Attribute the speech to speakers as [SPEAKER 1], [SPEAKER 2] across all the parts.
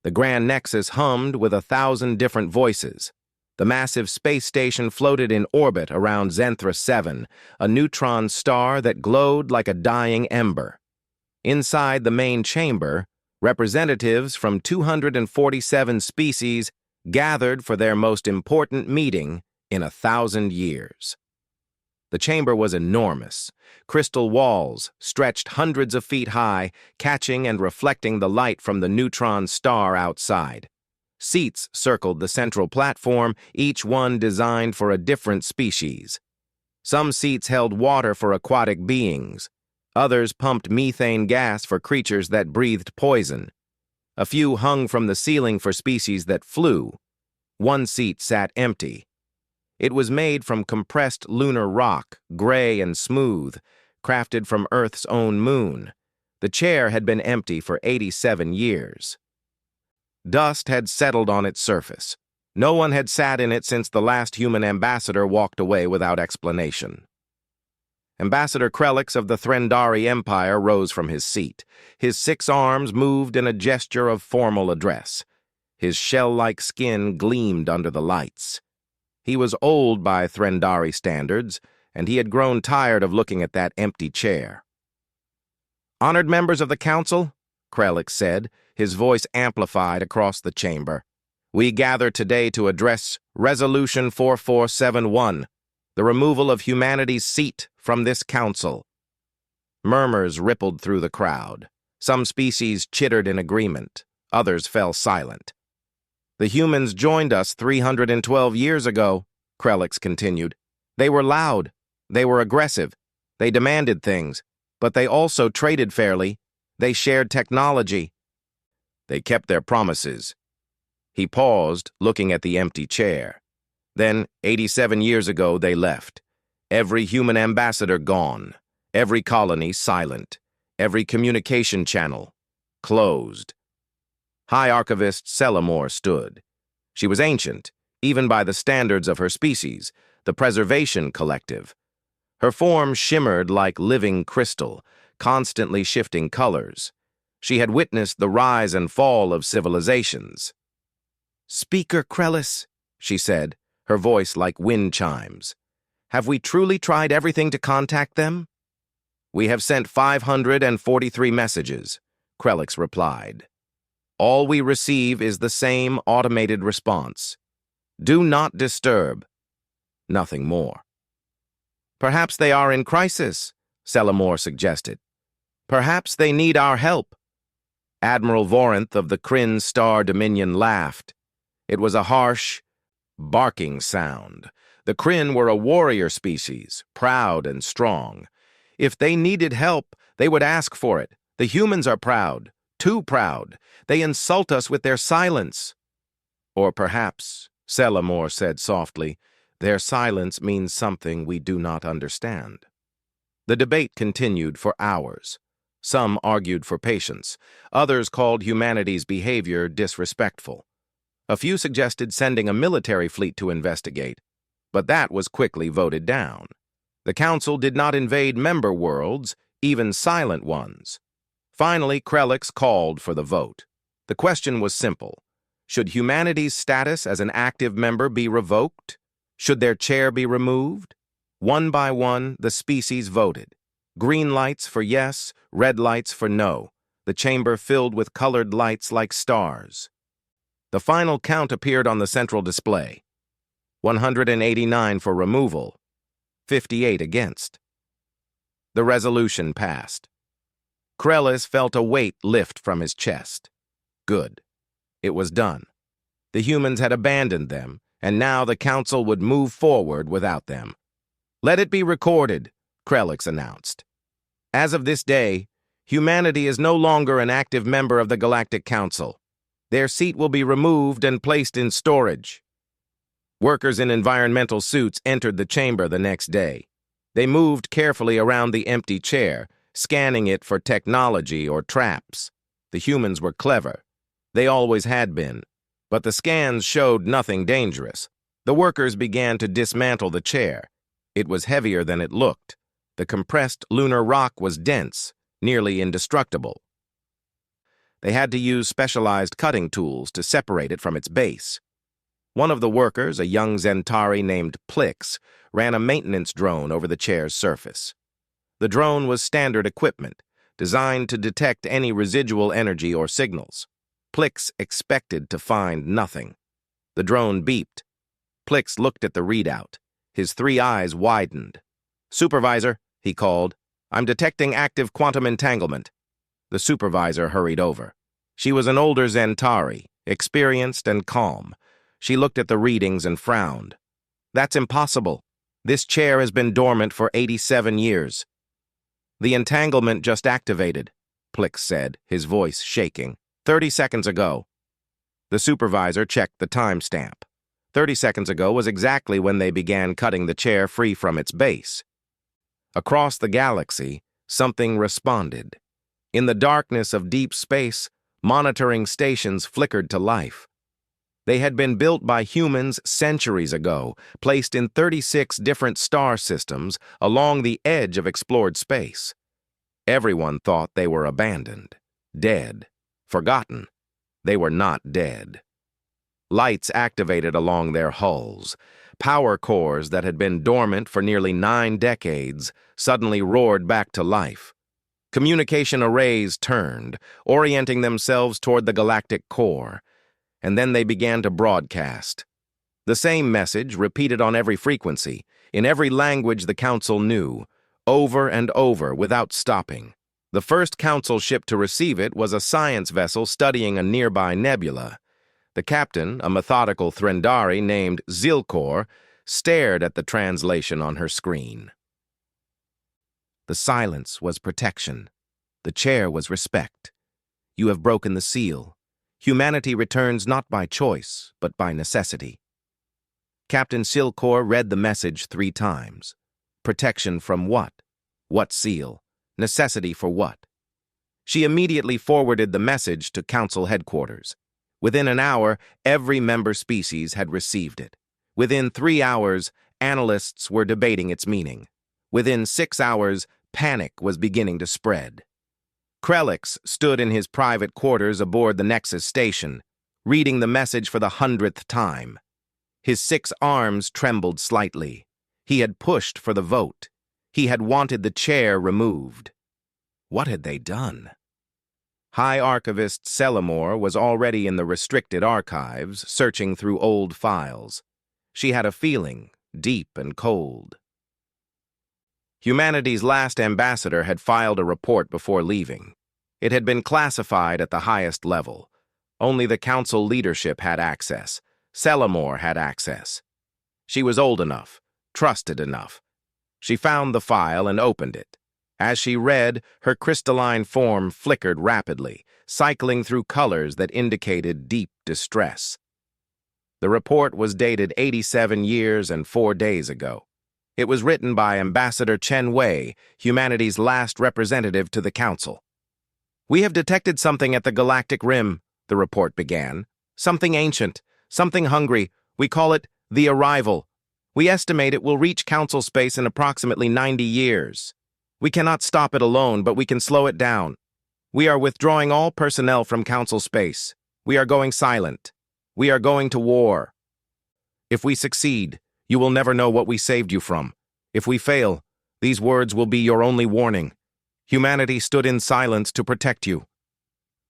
[SPEAKER 1] The Grand Nexus hummed with 1,000 different voices. The massive space station floated in orbit around Zenthra 7, a neutron star that glowed like a dying ember. Inside the main chamber, representatives from 247 species gathered for their most important meeting in 1,000 years. The chamber was enormous. Crystal walls stretched hundreds of feet high, catching and reflecting the light from the neutron star outside. Seats circled the central platform, each one designed for a different species. Some seats held water for aquatic beings. Others pumped methane gas for creatures that breathed poison. A few hung from the ceiling for species that flew. One seat sat empty. It was made from compressed lunar rock, gray and smooth, crafted from Earth's own moon. The chair had been empty for 87 years. Dust had settled on its surface. No one had sat in it since the last human ambassador walked away without explanation. Ambassador Krelix of the Threndari Empire rose from his seat. His 6 arms moved in a gesture of formal address. His shell-like skin gleamed under the lights. He was old by Threndari standards, and he had grown tired of looking at that empty chair. "Honored members of the Council," Krelix said, his voice amplified across the chamber, "we gather today to address Resolution 4471, the removal of humanity's seat from this council." Murmurs rippled through the crowd. Some species chittered in agreement. Others fell silent. "The humans joined us 312 years ago," Krelix continued. "They were loud. They were aggressive. They demanded things. But they also traded fairly. They shared technology. They kept their promises." He paused, looking at the empty chair. "Then, 87 years ago, they left. Every human ambassador gone. Every colony silent. Every communication channel closed." High Archivist Celamore stood. She was ancient, even by the standards of her species, the Preservation Collective. Her form shimmered like living crystal, constantly shifting colors. She had witnessed the rise and fall of civilizations. "Speaker Krellis," she said, her voice like wind chimes, "have we truly tried everything to contact them?" "We have sent 543 messages," Krelix replied. "All we receive is the same automated response. Do not disturb." Nothing more. "Perhaps they are in crisis," Celamore suggested. "Perhaps they need our help." Admiral Voranth of the Kryn Star Dominion laughed. It was a harsh, barking sound. The Kryn were a warrior species, proud and strong. If they needed help, they would ask for it. The humans are proud, too proud. They insult us with their silence. "Or perhaps," Celamore said softly, "their silence means something we do not understand." The debate continued for hours. Some argued for patience. Others called humanity's behavior disrespectful. A few suggested sending a military fleet to investigate, but that was quickly voted down. The Council did not invade member worlds, even silent ones. Finally, Krelix called for the vote. The question was simple. Should humanity's status as an active member be revoked? Should their chair be removed? One by one, the species voted. Green lights for yes, red lights for no. The chamber filled with colored lights like stars. The final count appeared on the central display. 189 for removal, 58 against. The resolution passed. Krellis felt a weight lift from his chest. Good. It was done. The humans had abandoned them, and now the Council would move forward without them. "Let it be recorded," Krelix announced. "As of this day, humanity is no longer an active member of the Galactic Council. Their seat will be removed and placed in storage." Workers in environmental suits entered the chamber the next day. They moved carefully around the empty chair, scanning it for technology or traps. The humans were clever. They always had been. But the scans showed nothing dangerous. The workers began to dismantle the chair. It was heavier than it looked. The compressed lunar rock was dense, nearly indestructible. They had to use specialized cutting tools to separate it from its base. One of the workers, a young Zentari named Plix, ran a maintenance drone over the chair's surface. The drone was standard equipment, designed to detect any residual energy or signals. Plix expected to find nothing. The drone beeped. Plix looked at the readout. His 3 eyes widened. "Supervisor," he called, "I'm detecting active quantum entanglement." The supervisor hurried over. She was an older Zentari, experienced and calm. She looked at the readings and frowned. "That's impossible. This chair has been dormant for 87 years. "The entanglement just activated," Plix said, his voice shaking. 30 seconds ago." The supervisor checked the timestamp. 30 seconds ago was exactly when they began cutting the chair free from its base. Across the galaxy, something responded. In the darkness of deep space, monitoring stations flickered to life. They had been built by humans centuries ago, placed in 36 different star systems along the edge of explored space. Everyone thought they were abandoned, dead, forgotten. They were not dead. Lights activated along their hulls. Power cores that had been dormant for nearly 9 decades suddenly roared back to life. Communication arrays turned, orienting themselves toward the galactic core, and then they began to broadcast. The same message, repeated on every frequency, in every language the Council knew, over and over without stopping. The first Council ship to receive it was a science vessel studying a nearby nebula. The captain, a methodical Threndari named Zilkor, stared at the translation on her screen. The silence was protection. The chair was respect. "You have broken the seal. Humanity returns not by choice, but by necessity." Captain Zilkor read the message 3 times. Protection from what? What seal? Necessity for what? She immediately forwarded the message to Council headquarters. Within an hour, every member species had received it. Within 3 hours, analysts were debating its meaning. Within 6 hours, panic was beginning to spread. Krelix stood in his private quarters aboard the Nexus station, reading the message for the 100th time. His 6 arms trembled slightly. He had pushed for the vote. He had wanted the chair removed. What had they done? High Archivist Selamore was already in the restricted archives, searching through old files. She had a feeling, deep and cold. Humanity's last ambassador had filed a report before leaving. It had been classified at the highest level. Only the Council leadership had access. Selamore had access. She was old enough, trusted enough. She found the file and opened it. As she read, her crystalline form flickered rapidly, cycling through colors that indicated deep distress. The report was dated 87 years and 4 days ago. It was written by Ambassador Chen Wei, humanity's last representative to the Council. "We have detected something at the Galactic Rim," the report began. "Something ancient, something hungry. We call it the Arrival. We estimate it will reach Council space in approximately 90 years. We cannot stop it alone, but we can slow it down. We are withdrawing all personnel from Council space. We are going silent. We are going to war. If we succeed, you will never know what we saved you from. If we fail, these words will be your only warning. Humanity stood in silence to protect you."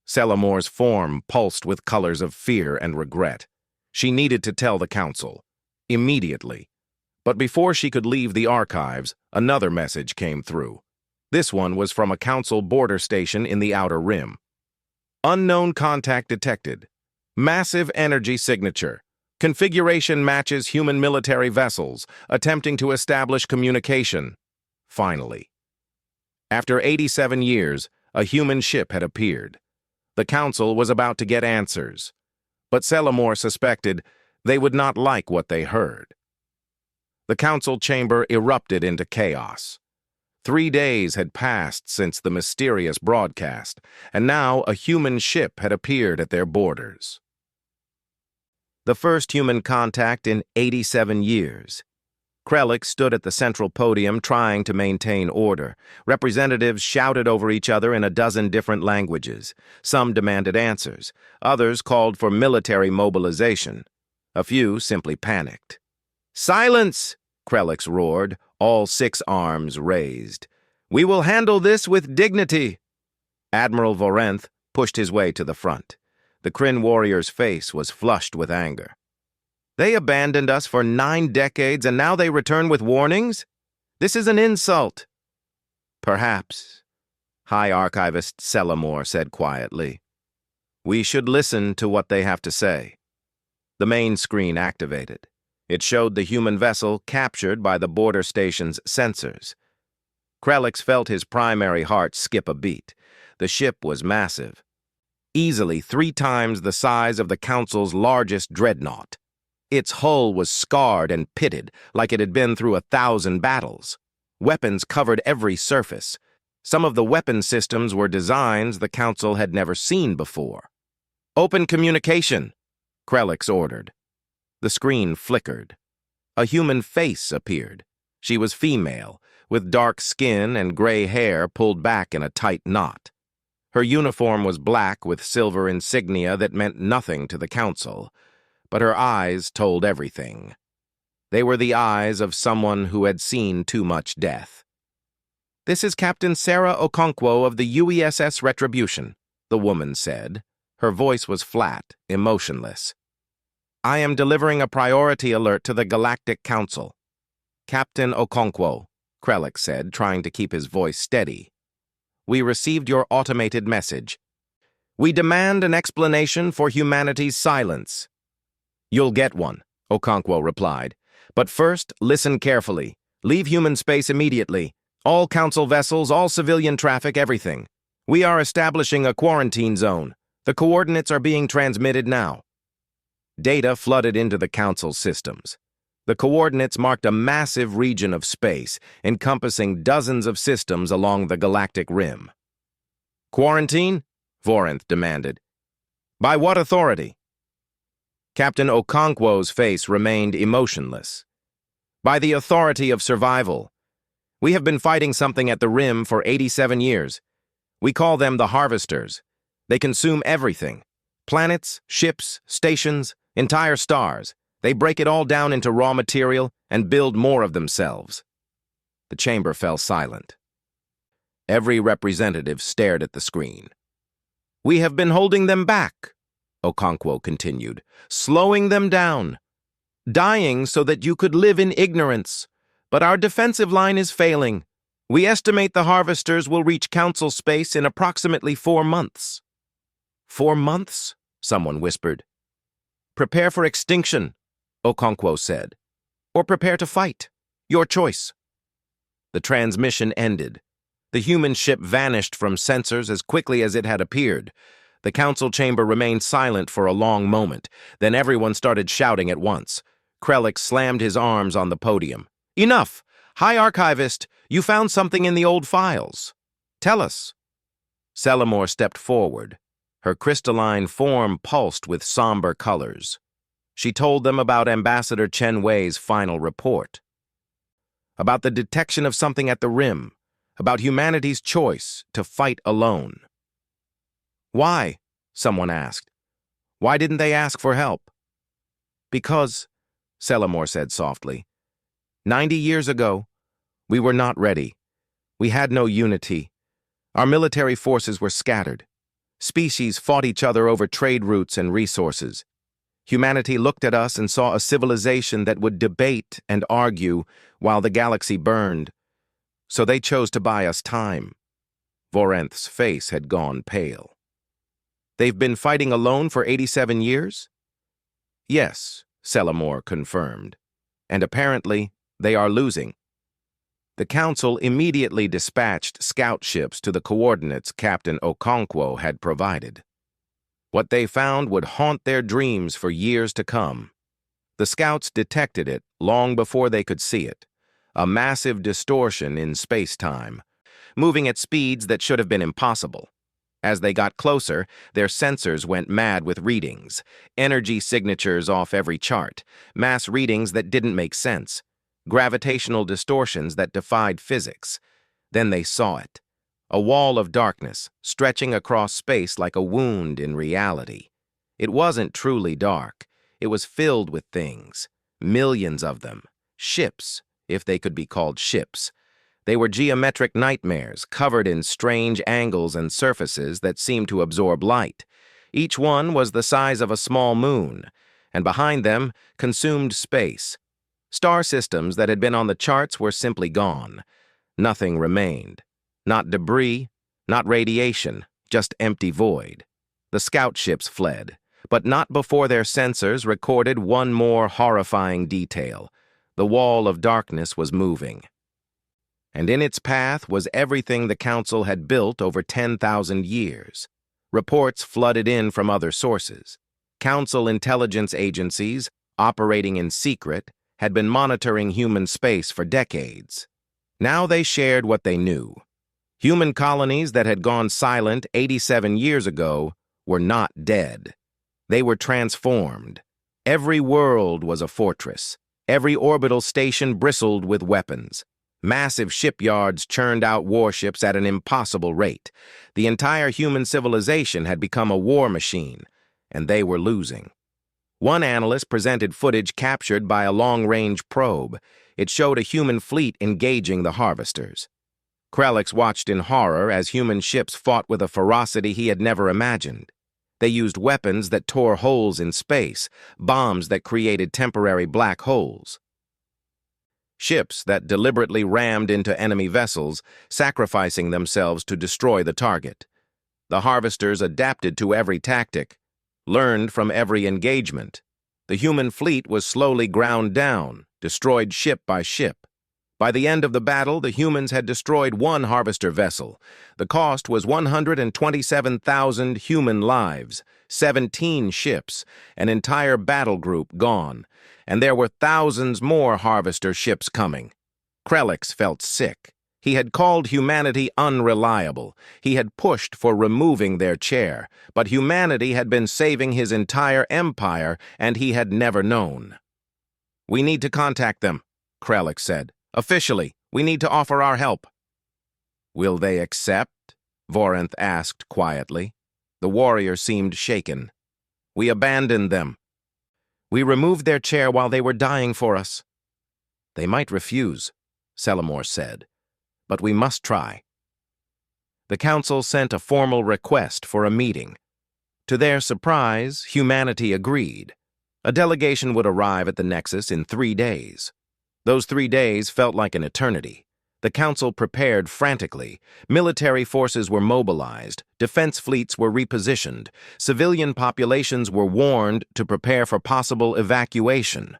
[SPEAKER 1] Selamore's form pulsed with colors of fear and regret. She needed to tell the Council. Immediately. But before she could leave the archives, another message came through. This one was from a Council border station in the Outer Rim. "Unknown contact detected. Massive energy signature. Configuration matches human military vessels, attempting to establish communication." Finally. After 87 years, a human ship had appeared. The Council was about to get answers. But Selamore suspected they would not like what they heard. The Council chamber erupted into chaos. 3 days had passed since the mysterious broadcast, and now a human ship had appeared at their borders. The first human contact in 87 years. Krellick stood at the central podium trying to maintain order. Representatives shouted over each other in a dozen different languages. Some demanded answers. Others called for military mobilization. A few simply panicked. "Silence!" Krellick roared, all 6 arms raised. "We will handle this with dignity." Admiral Vorenth pushed his way to the front. The Kryn warrior's face was flushed with anger. "They abandoned us for 9 decades, and now they return with warnings? This is an insult." "Perhaps," High Archivist Selamore said quietly. "We should listen to what they have to say." The main screen activated. It showed the human vessel captured by the border station's sensors. Krellick felt his primary heart skip a beat. The ship was massive, easily 3 times the size of the Council's largest dreadnought. Its hull was scarred and pitted like it had been through 1,000 battles. Weapons covered every surface. Some of the weapon systems were designs the Council had never seen before. "Open communication," Krellick ordered. The screen flickered. A human face appeared. She was female, with dark skin and gray hair pulled back in a tight knot. Her uniform was black with silver insignia that meant nothing to the Council, but her eyes told everything. They were the eyes of someone who had seen too much death. "This is Captain Sarah Okonkwo of the UESS Retribution," the woman said. Her voice was flat, emotionless. "I am delivering a priority alert to the Galactic Council." "Captain Okonkwo," Krellick said, trying to keep his voice steady. "We received your automated message. We demand an explanation for humanity's silence." "You'll get one," Okonkwo replied. "But first, listen carefully. Leave human space immediately. All Council vessels, all civilian traffic, everything. We are establishing a quarantine zone. The coordinates are being transmitted now." Data flooded into the Council's systems. The coordinates marked a massive region of space, encompassing dozens of systems along the galactic rim. "Quarantine?" Vorenth demanded. "By what authority?" Captain Okonkwo's face remained emotionless. "By the authority of survival. We have been fighting something at the rim for 87 years. We call them the Harvesters. They consume everything. Planets, ships, stations, entire stars. They break it all down into raw material and build more of themselves." The chamber fell silent. Every representative stared at the screen. "We have been holding them back," Okonkwo continued, "slowing them down, dying so that you could live in ignorance. But our defensive line is failing. We estimate the Harvesters will reach Council space in approximately 4 months. 4 months? Someone whispered. "Prepare for extinction," Okonkwo said. "Or prepare to fight. Your choice." The transmission ended. The human ship vanished from sensors as quickly as it had appeared. The Council chamber remained silent for a long moment. Then everyone started shouting at once. Krellick slammed his arms on the podium. "Enough! High Archivist, you found something in the old files. Tell us." Selamore stepped forward. Her crystalline form pulsed with somber colors. She told them about Ambassador Chen Wei's final report. About the detection of something at the rim. About humanity's choice to fight alone. "Why?" someone asked. "Why didn't they ask for help?" "Because," Selamore said softly, 90 years ago, we were not ready. We had no unity. Our military forces were scattered. Species fought each other over trade routes and resources. Humanity looked at us and saw a civilization that would debate and argue while the galaxy burned. So they chose to buy us time." Vorenth's face had gone pale. "They've been fighting alone for 87 years? "Yes," Selamore confirmed. "And apparently, they are losing." The Council immediately dispatched scout ships to the coordinates Captain Okonkwo had provided. What they found would haunt their dreams for years to come. The scouts detected it long before they could see it. A massive distortion in space-time, moving at speeds that should have been impossible. As they got closer, their sensors went mad with readings, energy signatures off every chart, mass readings that didn't make sense. gravitational distortions that defied physics. Then they saw it. A wall of darkness, stretching across space like a wound in reality. It wasn't truly dark. It was filled with things. Millions of them. Ships, if they could be called ships. They were geometric nightmares, covered in strange angles and surfaces that seemed to absorb light. Each one was the size of a small moon, and behind them, consumed space. Star systems that had been on the charts were simply gone. Nothing remained. Not debris, not radiation, just empty void. The scout ships fled, but not before their sensors recorded one more horrifying detail. The wall of darkness was moving. And in its path was everything the Council had built over 10,000 years. Reports flooded in from other sources. Council intelligence agencies, operating in secret, had been monitoring human space for decades. Now they shared what they knew. Human colonies that had gone silent 87 years ago were not dead. They were transformed. Every world was a fortress. Every orbital station bristled with weapons. Massive shipyards churned out warships at an impossible rate. The entire human civilization had become a war machine, and they were losing. One analyst presented footage captured by a long-range probe. It showed a human fleet engaging the harvesters. Krelix watched in horror as human ships fought with a ferocity he had never imagined. They used weapons that tore holes in space, bombs that created temporary black holes. Ships that deliberately rammed into enemy vessels, sacrificing themselves to destroy the target. The harvesters adapted to every tactic, learned from every engagement. The human fleet was slowly ground down, destroyed ship by ship. By the end of the battle, the humans had destroyed one harvester vessel. The cost was 127,000 human lives, 17 ships, an entire battle group gone, and there were thousands more harvester ships coming. Krelix felt sick. He had called humanity unreliable. He had pushed for removing their chair, but humanity had been saving his entire empire, and he had never known. "We need to contact them," Krelix said. "Officially, we need to offer our help." "Will they accept?" Voranth asked quietly. The warrior seemed shaken. "We abandoned them. We removed their chair while they were dying for us." "They might refuse," Selamore said, "but we must try." The council sent a formal request for a meeting. To their surprise, humanity agreed. A delegation would arrive at the Nexus in 3 days. Those 3 days felt like an eternity. The council prepared frantically. Military forces were mobilized, defense fleets were repositioned, civilian populations were warned to prepare for possible evacuation.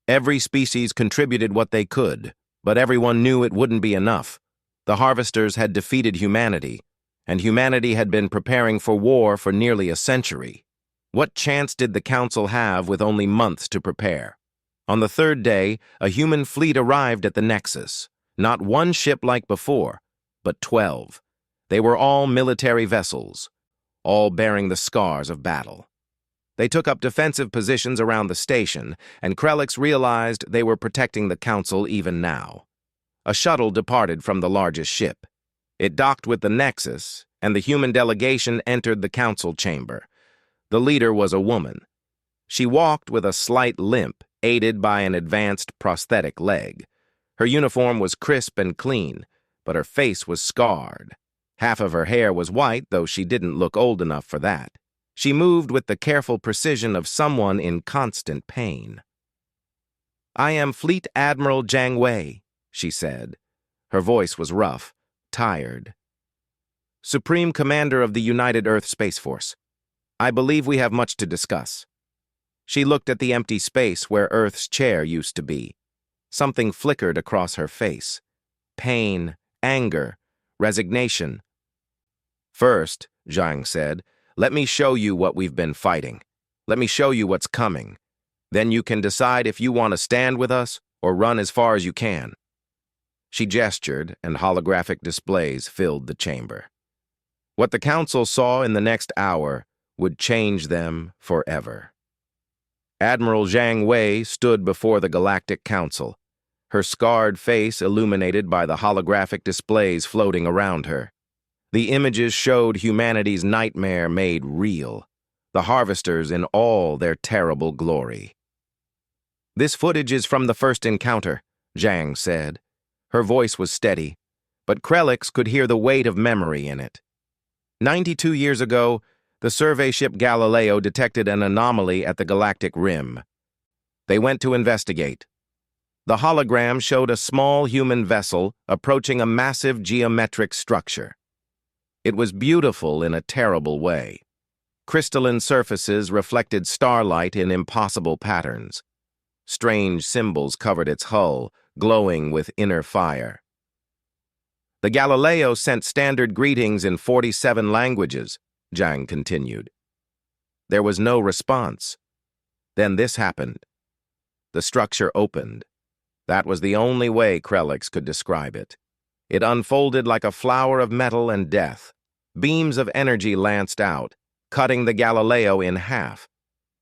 [SPEAKER 1] Every species contributed what they could, but everyone knew it wouldn't be enough. The harvesters had defeated humanity, and humanity had been preparing for war for nearly a century. What chance did the council have with only months to prepare? On the 3rd day, a human fleet arrived at the Nexus. Not one ship like before, but 12. They were all military vessels, all bearing the scars of battle. They took up defensive positions around the station, and Krelix realized they were protecting the council even now. A shuttle departed from the largest ship. It docked with the Nexus, and the human delegation entered the council chamber. The leader was a woman. She walked with a slight limp, aided by an advanced prosthetic leg. Her uniform was crisp and clean, but her face was scarred. Half of her hair was white, though she didn't look old enough for that. She moved with the careful precision of someone in constant pain. "I am Fleet Admiral Jiang Wei," she said. Her voice was rough, tired. "Supreme Commander of the United Earth Space Force. I believe we have much to discuss." She looked at the empty space where Earth's chair used to be. Something flickered across her face. Pain, anger, resignation. "First," Jiang said, "let me show you what we've been fighting. Let me show you what's coming. Then you can decide if you want to stand with us or run as far as you can." She gestured, and holographic displays filled the chamber. What the council saw in the next hour would change them forever. Admiral Jiang Wei stood before the Galactic Council. her scarred face illuminated by the holographic displays floating around her. The images showed humanity's nightmare made real, the harvesters in all their terrible glory. "This footage is from the first encounter," Zhang said. Her voice was steady, but Krelix could hear the weight of memory in it. 92 years ago, the survey ship Galileo detected an anomaly at the Galactic Rim. They went to investigate. The hologram showed a small human vessel approaching a massive geometric structure. It was beautiful in a terrible way. Crystalline surfaces reflected starlight in impossible patterns. Strange symbols covered its hull, glowing with inner fire. "The Galileo sent standard greetings in 47 languages," Zhang continued. There was no response. Then this happened. The structure opened. That was the only way Krelix could describe it. It unfolded like a flower of metal and death. Beams of energy lanced out, cutting the Galileo in half.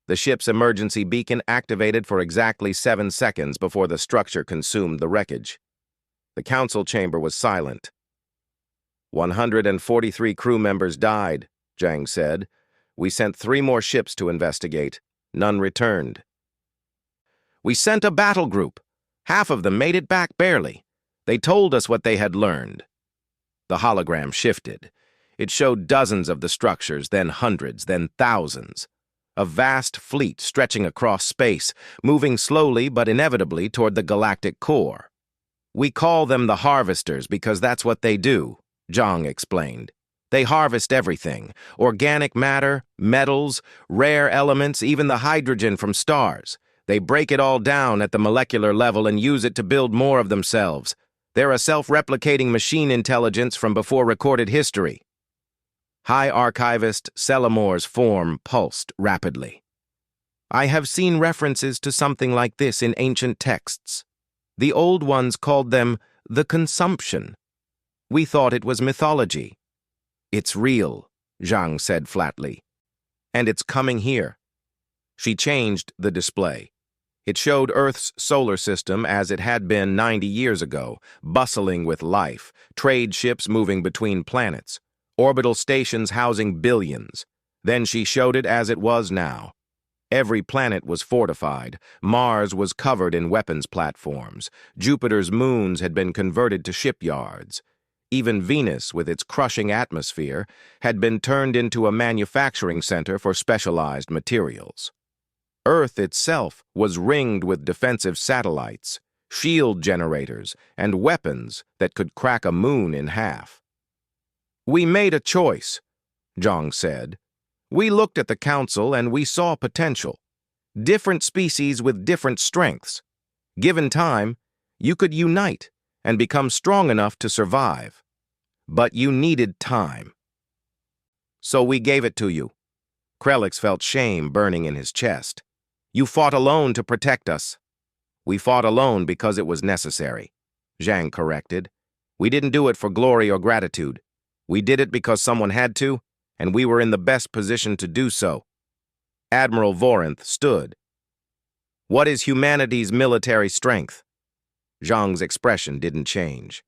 [SPEAKER 1] The ship's emergency beacon activated for exactly 7 seconds before the structure consumed the wreckage. The council chamber was silent. 143 crew members died, Zhang said. "We sent 3 more ships to investigate. None returned. We sent a battle group. Half of them made it back barely. They told us what they had learned." The hologram shifted. It showed dozens of the structures, then hundreds, then thousands. A vast fleet stretching across space, moving slowly but inevitably toward the galactic core. "We call them the harvesters because that's what they do," Zhang explained. "They harvest everything: organic matter, metals, rare elements, even the hydrogen from stars. They break it all down at the molecular level and use it to build more of themselves. They're a self-replicating machine intelligence from before recorded history." High Archivist Selamore's form pulsed rapidly. "I have seen references to something like this in ancient texts. The old ones called them the consumption. We thought it was mythology." "It's real," Zhang said flatly. "And it's coming here." She changed the display. It showed Earth's solar system as it had been 90 years ago, bustling with life, trade ships moving between planets, orbital stations housing billions. Then she showed it as it was now. Every planet was fortified. Mars was covered in weapons platforms. Jupiter's moons had been converted to shipyards. Even Venus, with its crushing atmosphere, had been turned into a manufacturing center for specialized materials. Earth itself was ringed with defensive satellites, shield generators, and weapons that could crack a moon in half. "We made a choice," Zhang said. "We looked at the council and we saw potential. Different species with different strengths. Given time, you could unite and become strong enough to survive. But you needed time. So we gave it to you." Krelix felt shame burning in his chest. "You fought alone to protect us." "We fought alone because it was necessary," Zhang corrected. "We didn't do it for glory or gratitude. We did it because someone had to, and we were in the best position to do so." Admiral Vorinth stood. "What is humanity's military strength?" Zhang's expression didn't change.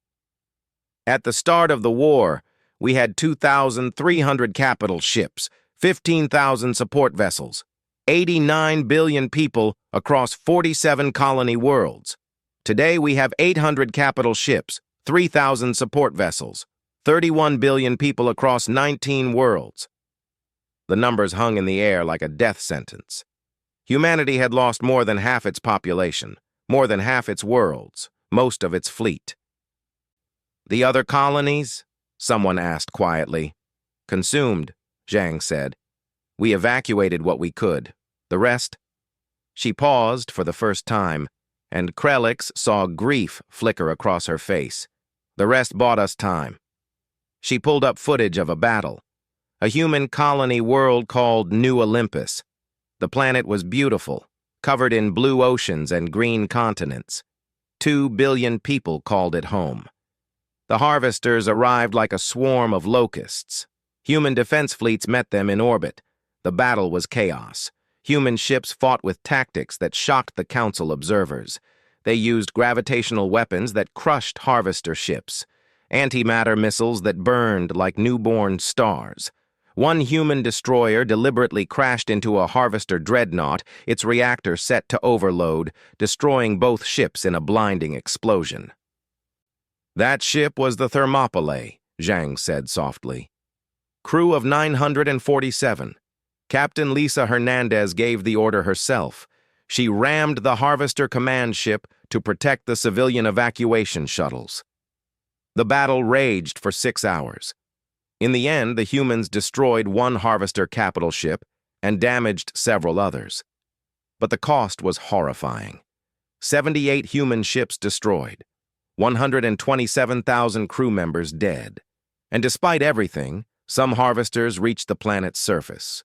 [SPEAKER 1] "At the start of the war, we had 2,300 capital ships, 15,000 support vessels, 89 billion people across 47 colony worlds. Today we have 800 capital ships, 3,000 support vessels, 31 billion people across 19 worlds." The numbers hung in the air like a death sentence. Humanity had lost more than half its population, more than half its worlds, most of its fleet. "The other colonies?" someone asked quietly. "Consumed," Zhang said. "We evacuated what we could. The rest?" She paused for the first time, and Krelix saw grief flicker across her face. "The rest bought us time." She pulled up footage of a battle. A human colony world called New Olympus. The planet was beautiful, covered in blue oceans and green continents. 2 billion people called it home. The harvesters arrived like a swarm of locusts. Human defense fleets met them in orbit. The battle was chaos. Human ships fought with tactics that shocked the council observers. They used gravitational weapons that crushed harvester ships, antimatter missiles that burned like newborn stars. One human destroyer deliberately crashed into a harvester dreadnought, its reactor set to overload, destroying both ships in a blinding explosion. "That ship was the Thermopylae," Zhang said softly. "Crew of 947. Captain Lisa Hernandez gave the order herself. She rammed the Harvester command ship to protect the civilian evacuation shuttles. The battle raged for 6 hours. In the end, the humans destroyed one Harvester capital ship and damaged several others. But the cost was horrifying. 78 human ships destroyed, 127,000 crew members dead. And despite everything, some Harvesters reached the planet's surface.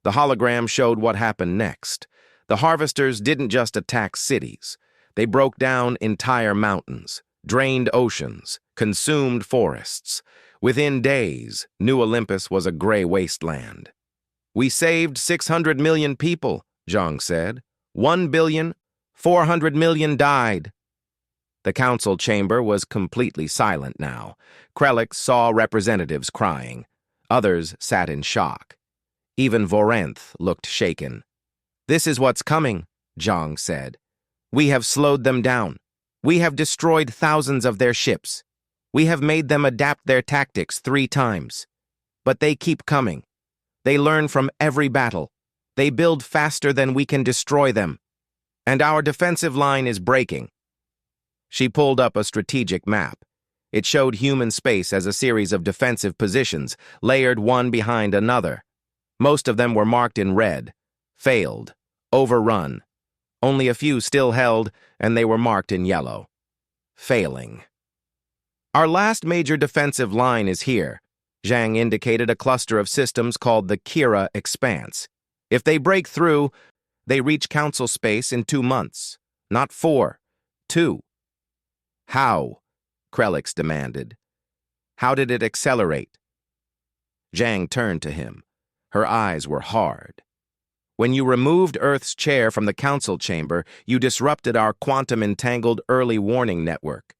[SPEAKER 1] The hologram showed what happened next. The Harvesters didn't just attack cities. They broke down entire mountains, drained oceans, consumed forests. Within days, New Olympus was a gray wasteland. "We saved 600 million people," Zhang said. 1,400,000,000 died. The council chamber was completely silent now. Krelix saw representatives crying. Others sat in shock. Even Vorenth looked shaken. "This is what's coming," Zhang said. "We have slowed them down. We have destroyed thousands of their ships. We have made them adapt their tactics 3 times. But they keep coming. They learn from every battle. They build faster than we can destroy them. And our defensive line is breaking." She pulled up a strategic map. It showed human space as a series of defensive positions, layered one behind another. Most of them were marked in red, failed, overrun. Only a few still held, and they were marked in yellow. Failing. "Our last major defensive line is here." Zhang indicated a cluster of systems called the Kira Expanse. "If they break through, they reach council space in 2 months. Not 4, 2. "How?" Krelix demanded. "How did it accelerate?" Zhang turned to him. Her eyes were hard. "When you removed Earth's chair from the council chamber, you disrupted our quantum-entangled early warning network.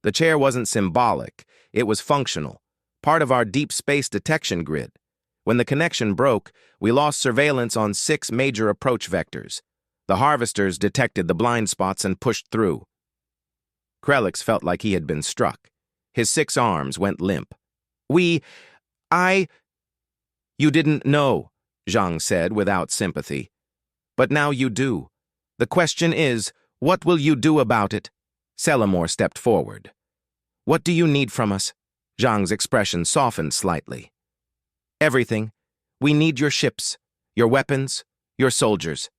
[SPEAKER 1] The chair wasn't symbolic, it was functional, part of our deep space detection grid. When the connection broke, we lost surveillance on 6 major approach vectors. The Harvesters detected the blind spots and pushed through." Krelix felt like he had been struck. His 6 arms went limp. "You didn't know," Zhang said without sympathy. "But now you do. The question is, what will you do about it?" Selimore stepped forward. "What do you need from us?" Zhang's expression softened slightly. "Everything. We need your ships, your weapons, your soldiers,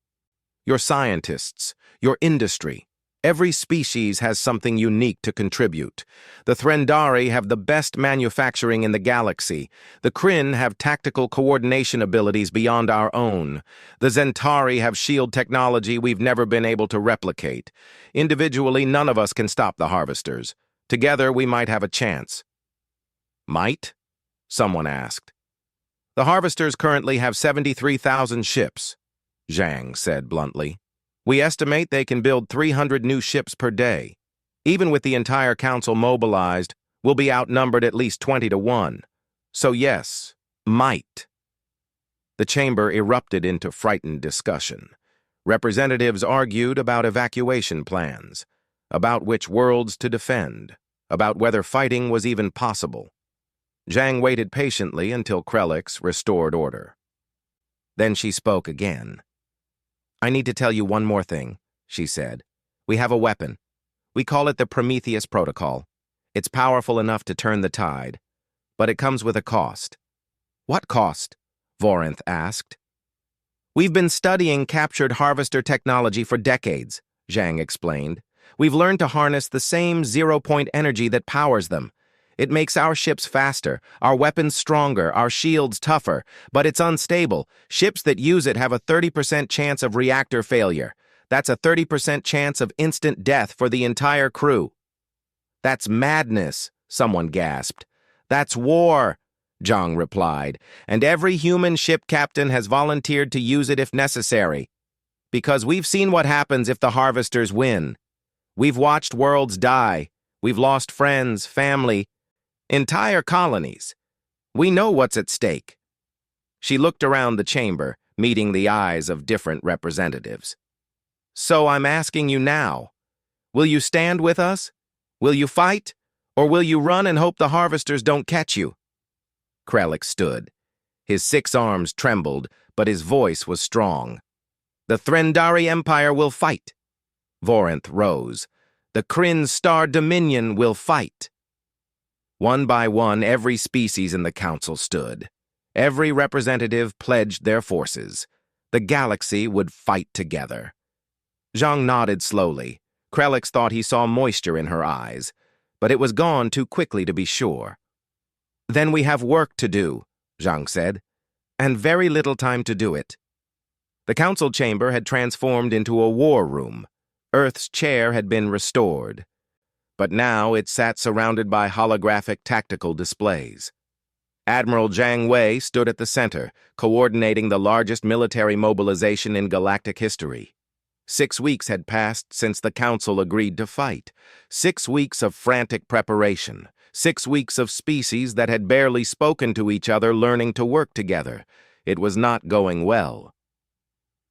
[SPEAKER 1] your scientists, your industry. Every species has something unique to contribute. The Threndari have the best manufacturing in the galaxy. The Kryn have tactical coordination abilities beyond our own. The Zentari have shield technology we've never been able to replicate. Individually, none of us can stop the Harvesters. Together, we might have a chance." "Might?" someone asked. "The Harvesters currently have 73,000 ships," Zhang said bluntly. "We estimate they can build 300 new ships per day. Even with the entire council mobilized, we'll be outnumbered at least 20 to 1. So yes, might." The chamber erupted into frightened discussion. Representatives argued about evacuation plans, about which worlds to defend, about whether fighting was even possible. Zhang waited patiently until Krelix restored order. Then she spoke again. "I need to tell you one more thing," she said. "We have a weapon. We call it the Prometheus Protocol. It's powerful enough to turn the tide, but it comes with a cost." "What cost?" Vorenth asked. "We've been studying captured Harvester technology for decades," Zhang explained. "We've learned to harness the same zero-point energy that powers them. It makes our ships faster, our weapons stronger, our shields tougher, but it's unstable. Ships that use it have a 30% chance of reactor failure. That's a 30% chance of instant death for the entire crew." "That's madness," someone gasped. "That's war," Zhang replied, "and every human ship captain has volunteered to use it if necessary. Because we've seen what happens if the Harvesters win. We've watched worlds die. We've lost friends, family, entire colonies. We know what's at stake." She looked around the chamber, meeting the eyes of different representatives. "So I'm asking you now, will you stand with us? Will you fight? Or will you run and hope the harvesters don't catch you?" Krellick stood. His 6 arms trembled, but his voice was strong. "The Threndari Empire will fight." Voranth rose. "The Kryn Star Dominion will fight." One by one, every species in the council stood. Every representative pledged their forces. The galaxy would fight together. Zhang nodded slowly. Krellick thought he saw moisture in her eyes, but it was gone too quickly to be sure. "Then we have work to do," Zhang said, "and very little time to do it." The council chamber had transformed into a war room. Earth's chair had been restored, but now it sat surrounded by holographic tactical displays. Admiral Jiang Wei stood at the center, coordinating the largest military mobilization in galactic history. 6 weeks had passed since the council agreed to fight. 6 weeks of frantic preparation. 6 weeks of species that had barely spoken to each other learning to work together. It was not going well.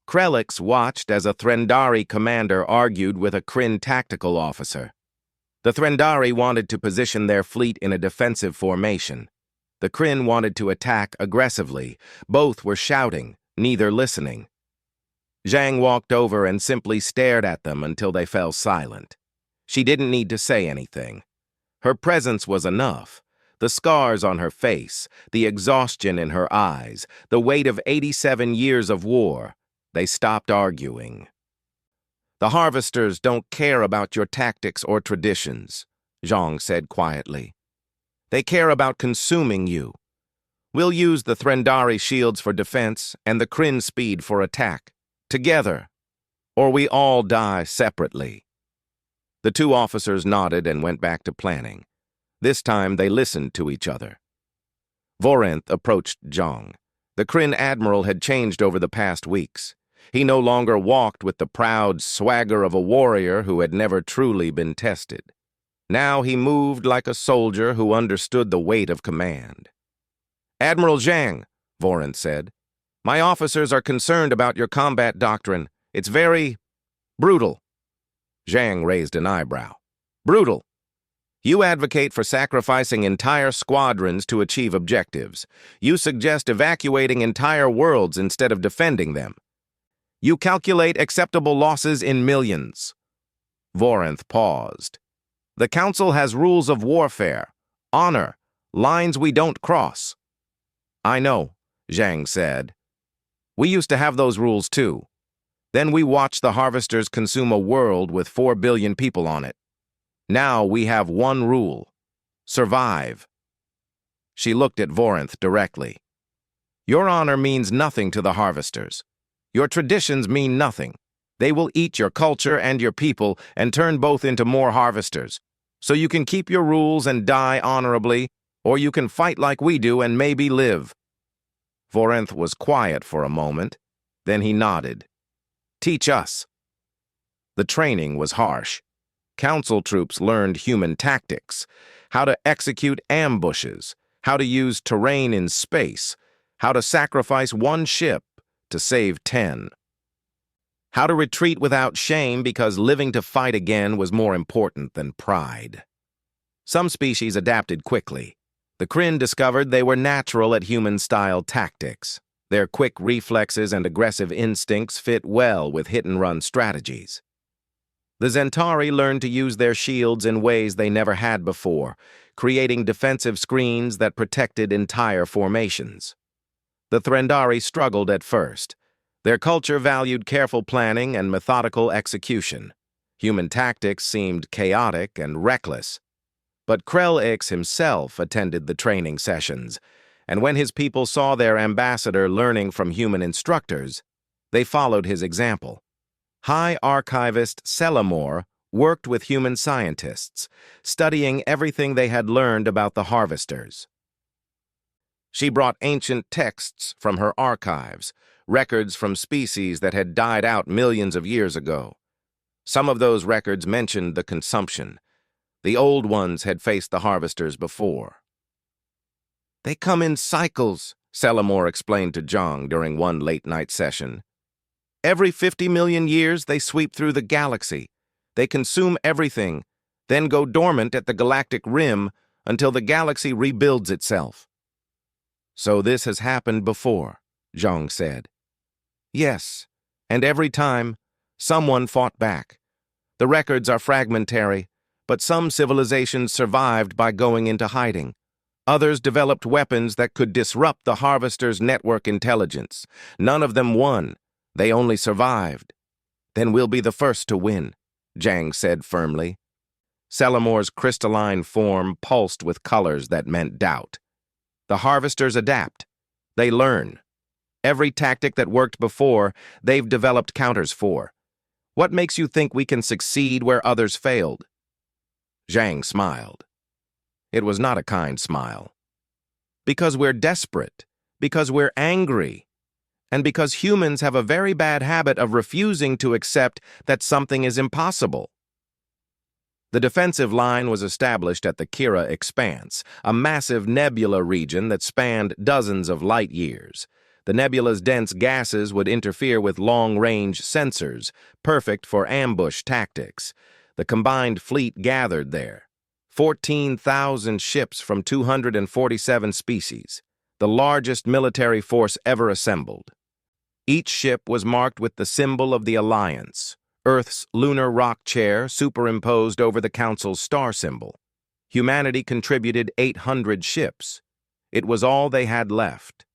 [SPEAKER 1] Krellick watched as a Threndari commander argued with a Kryn tactical officer. The Threndari wanted to position their fleet in a defensive formation. The Kryn wanted to attack aggressively. Both were shouting, neither listening. Zhang walked over and simply stared at them until they fell silent. She didn't need to say anything. Her presence was enough. The scars on her face, the exhaustion in her eyes, the weight of 87 years of war. They stopped arguing. "The harvesters don't care about your tactics or traditions," Zhang said quietly. "They care about consuming you. We'll use the Threndari shields for defense and the Kryn speed for attack. Together, or we all die separately." The 2 officers nodded and went back to planning. This time they listened to each other. Voranth approached Zhang. The Kryn admiral had changed over the past weeks. He no longer walked with the proud swagger of a warrior who had never truly been tested. Now he moved like a soldier who understood the weight of command. "Admiral Zhang," Voranth said, "my officers are concerned about your combat doctrine. It's very brutal." Zhang raised an eyebrow. "Brutal? You advocate for sacrificing entire squadrons to achieve objectives. You suggest evacuating entire worlds instead of defending them. You calculate acceptable losses in millions." Voranth paused. "The Council has rules of warfare, honor, lines we don't cross." "I know," Zhang said. "We used to have those rules too. Then we watched the harvesters consume a world with 4 billion people on it. Now we have one rule: survive." She looked at Voranth directly. "Your honor means nothing to the harvesters. Your traditions mean nothing. They will eat your culture and your people and turn both into more harvesters. So you can keep your rules and die honorably, or you can fight like we do and maybe live." Voranth was quiet for a moment. Then he nodded. "Teach us." The training was harsh. Council troops learned human tactics, how to execute ambushes, how to use terrain in space, how to sacrifice 1 ship to save 10. How to retreat without shame because living to fight again was more important than pride. Some species adapted quickly. The Kryn discovered they were natural at human-style tactics. Their quick reflexes and aggressive instincts fit well with hit-and-run strategies. The Zentari learned to use their shields in ways they never had before, creating defensive screens that protected entire formations. The Threndari struggled at first. Their culture valued careful planning and methodical execution. Human tactics seemed chaotic and reckless. But Krellick himself attended the training sessions, and when his people saw their ambassador learning from human instructors, they followed his example. High Archivist Selamore worked with human scientists, studying everything they had learned about the harvesters. She brought ancient texts from her archives, records from species that had died out millions of years ago. Some of those records mentioned the consumption. The old ones had faced the harvesters before. They come in cycles, Selimore explained to Zhang during one late-night session. Every 50 million years, they sweep through the galaxy. They consume everything, then go dormant at the galactic rim until the galaxy rebuilds itself. So this has happened before, Zhang said. Yes, and every time, someone fought back. The records are fragmentary, but some civilizations survived by going into hiding. Others developed weapons that could disrupt the Harvester's network intelligence. None of them won. They only survived. Then we'll be the first to win, Zhang said firmly. Selimore's crystalline form pulsed with colors that meant doubt. The Harvesters adapt. They learn. Every tactic that worked before, they've developed counters for. What makes you think we can succeed where others failed? Zhang smiled. It was not a kind smile. Because we're desperate, because we're angry, and because humans have a very bad habit of refusing to accept that something is impossible. The defensive line was established at the Kira Expanse, a massive nebula region that spanned dozens of light years. The nebula's dense gases would interfere with long-range sensors, perfect for ambush tactics. The combined fleet gathered there. 14,000 ships from 247 species, the largest military force ever assembled. Each ship was marked with the symbol of the Alliance, Earth's lunar rock chair superimposed over the Council's star symbol. Humanity contributed 800 ships. It was all they had left.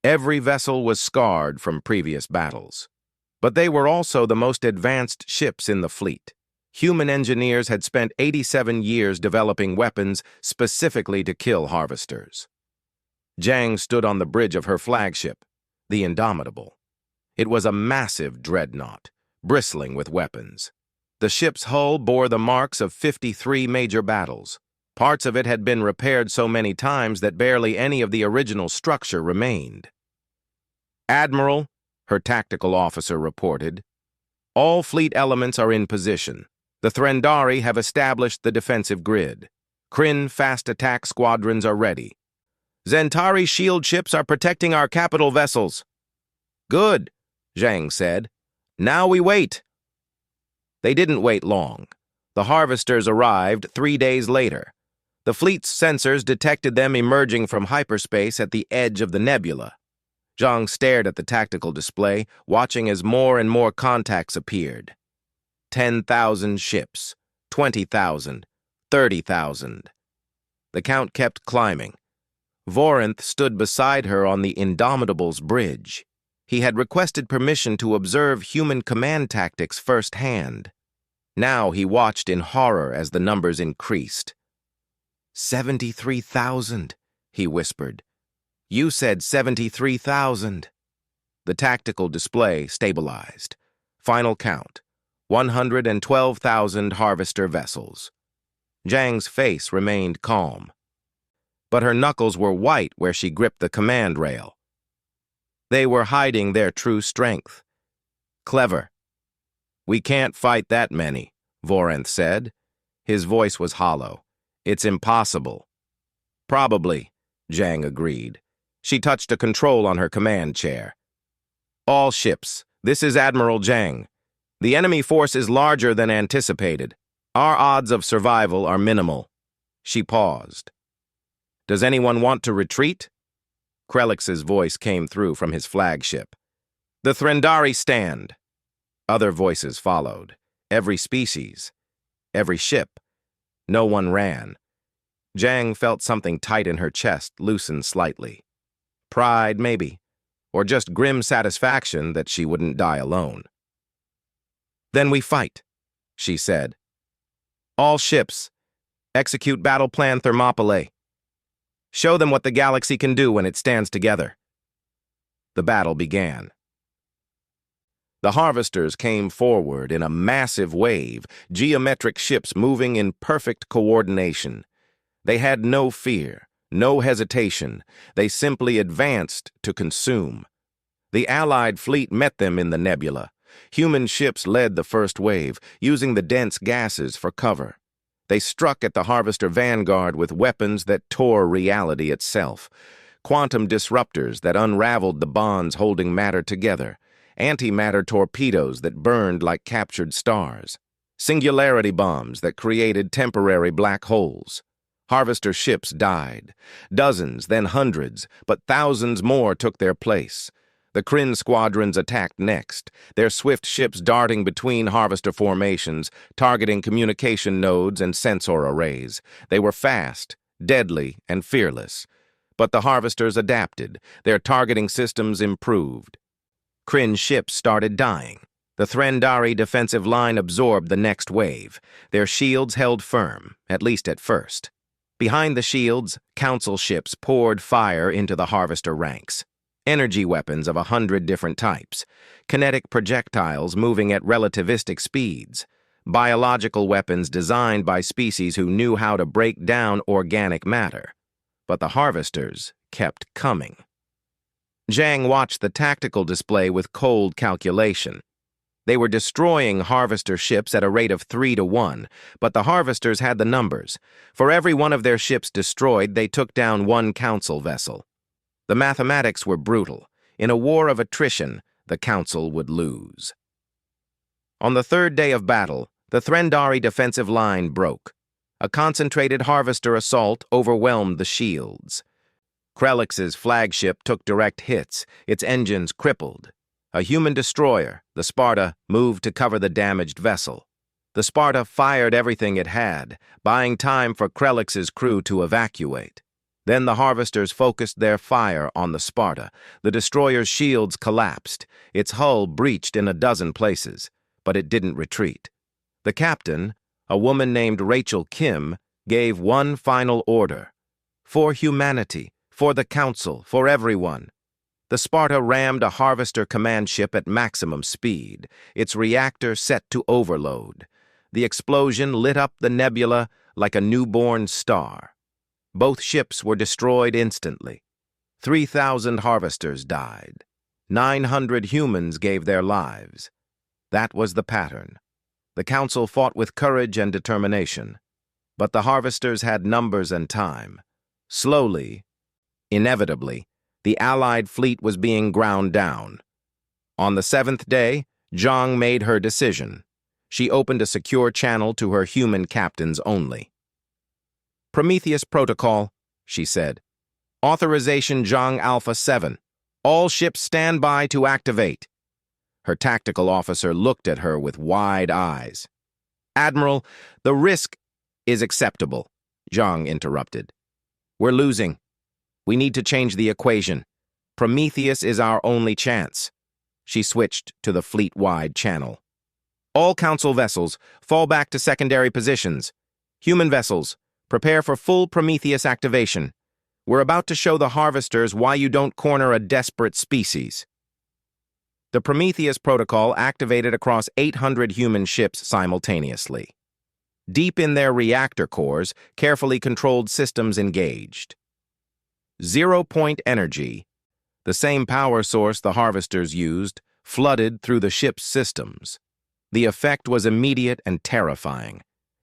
[SPEAKER 1] Every vessel was scarred from previous battles. But they were also the most advanced ships in the fleet. Human engineers had spent 87 years developing weapons specifically to kill harvesters. Zhang stood on the bridge of her flagship, the Indomitable. It was a massive dreadnought, bristling with weapons. The ship's hull bore the marks of 53 major battles. Parts of it had been repaired so many times that barely any of the original structure remained. Admiral, her tactical officer reported, all fleet elements are in position. The Threndari have established the defensive grid. Kryn fast attack squadrons are ready. Zentari shield ships are protecting our capital vessels. Good, Zhang said. Now we wait. They didn't wait long. The harvesters arrived 3 days later. The fleet's sensors detected them emerging from hyperspace at the edge of the nebula. Zhang stared at the tactical display, watching as more and more contacts appeared. 10,000 ships, 20,000, 30,000. The count kept climbing. Vorinth stood beside her on the Indomitable's bridge. He had requested permission to observe human command tactics firsthand. Now he watched in horror as the numbers increased. 73,000, he whispered. You said 73,000. The tactical display stabilized. Final count. 112,000 harvester vessels. Zhang's face remained calm, but her knuckles were white where she gripped the command rail. They were hiding their true strength. Clever. We can't fight that many, Vorinth said. His voice was hollow. It's impossible. Probably, Zhang agreed. She touched a control on her command chair. All ships, this is Admiral Zhang. The enemy force is larger than anticipated. Our odds of survival are minimal. She paused. Does anyone want to retreat? Krelix's voice came through from his flagship. The Threndari stand. Other voices followed. Every species. Every ship. No one ran. Zhang felt something tight in her chest loosen slightly. Pride, maybe. Or just grim satisfaction that she wouldn't die alone. Then we fight, she said. All ships, execute battle plan Thermopylae. Show them what the galaxy can do when it stands together. The battle began. The harvesters came forward in a massive wave, geometric ships moving in perfect coordination. They had no fear, no hesitation. They simply advanced to consume. The Allied fleet met them in the nebula, Human ships led the first wave, using the dense gases for cover. They struck at the Harvester vanguard with weapons that tore reality itself. Quantum disruptors that unraveled the bonds holding matter together. Antimatter torpedoes that burned like captured stars. Singularity bombs that created temporary black holes. Harvester ships died. Dozens, then hundreds, but thousands more took their place. The Kryn squadrons attacked next, their swift ships darting between Harvester formations, targeting communication nodes and sensor arrays. They were fast, deadly, and fearless. But the Harvesters adapted, their targeting systems improved. Kryn ships started dying. The Threndari defensive line absorbed the next wave. Their shields held firm, at least at first. Behind the shields, Council ships poured fire into the Harvester ranks. Energy weapons of 100 different types, kinetic projectiles moving at relativistic speeds, biological weapons designed by species who knew how to break down organic matter. But the Harvesters kept coming. Zhang watched the tactical display with cold calculation. They were destroying Harvester ships at a rate of 3-to-1, but the Harvesters had the numbers. For every one of their ships destroyed, they took down one Council vessel. The mathematics were brutal. In a war of attrition, the Council would lose. On the third day of battle, the Threndari defensive line broke. A concentrated Harvester assault overwhelmed the shields. Krellix's flagship took direct hits, its engines crippled. A human destroyer, the Sparta, moved to cover the damaged vessel. The Sparta fired everything it had, buying time for Krellix's crew to evacuate. Then the Harvesters focused their fire on the Sparta. The destroyer's shields collapsed. Its hull breached in a dozen places, but it didn't retreat. The captain, a woman named Rachel Kim, gave one final order. For humanity, for the Council, for everyone. The Sparta rammed a Harvester command ship at maximum speed, its reactor set to overload. The explosion lit up the nebula like a newborn star. Both ships were destroyed instantly. 3,000 Harvesters died. 900 humans gave their lives. That was the pattern. The Council fought with courage and determination. But the Harvesters had numbers and time. Slowly, inevitably, the Allied fleet was being ground down. On the 7th day, Zhang made her decision. She opened a secure channel to her human captains only. Prometheus Protocol, she said. Authorization Zhang Alpha 7. All ships stand by to activate. Her tactical officer looked at her with wide eyes. Admiral, the risk is acceptable, Zhang interrupted. We're losing. We need to change the equation. Prometheus is our only chance. She switched to the fleet-wide channel. All Council vessels, fall back to secondary positions. Human vessels, prepare for full Prometheus activation. We're about to show the Harvesters why you don't corner a desperate species. The Prometheus Protocol activated across 800 human ships simultaneously. Deep in their reactor cores, carefully controlled systems engaged. 0-point energy, the same power source the Harvesters used, flooded through the ship's systems. The effect was immediate and terrifying.